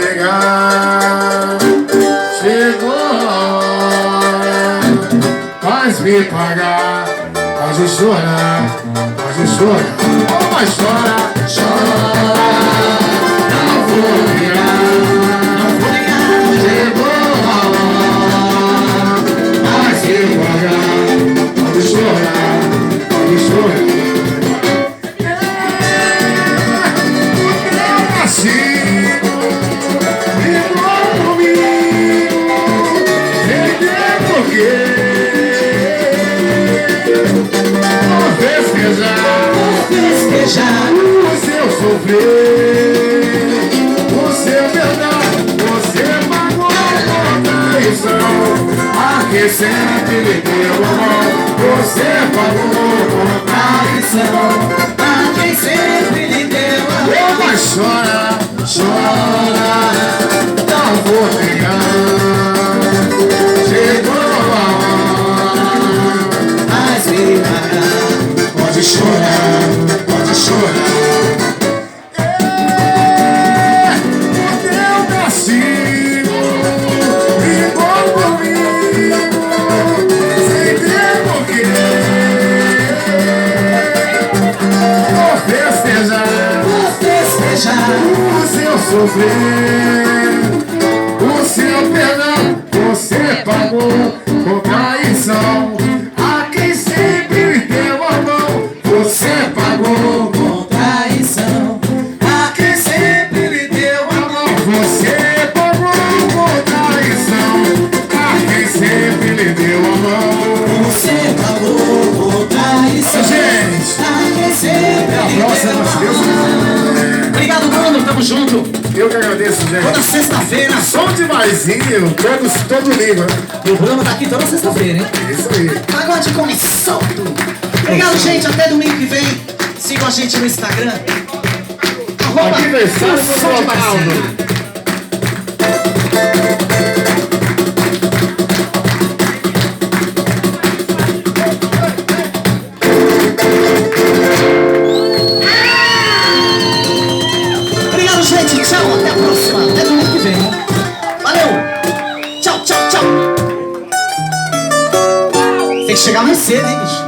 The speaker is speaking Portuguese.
negar. Chegou a hora, faz me pagar. Pode chorar, oh, mas chora, chora. Não vou negar, chegou a hora, faz me pagar. Pode chorar, eu nasci igual comigo, entender por quê. Festejar o seu sofrer, o seu perdão, você pagou por traição. A quem sempre lhe deu a mão, você pagou por traição. A quem sempre lhe deu a mão. Mas chora, chora, não vou negar. Chegou a hora, mas me pagar. Pode chorar, pode chorar. Eu nasci igual comigo, sem ter porquê. Vou festejar o seu sofrer, o seu perdão, você pagou com traição. A quem sempre deu a mão, você pagou com traição. A quem sempre lhe deu a mão, você pagou com traição. A quem sempre lhe deu a mão, você pagou com traição. Gente, a quem sempre lhe deu a mão. Obrigado, Bruno, tamo junto. Eu que agradeço, gente. Toda sexta-feira, som de barzinho, todo lindo, né? O Bruno tá aqui toda sexta-feira, hein? Isso aí. Pagode com solto. Obrigado, gente. Até domingo que vem. Sigam a gente no Instagram. Aniversário do Ronaldo. Obrigado, gente. Tchau. Até a próxima. Até domingo que vem. Valeu. Tchau, tchau, tchau. Tem que chegar mais cedo, hein, bicho?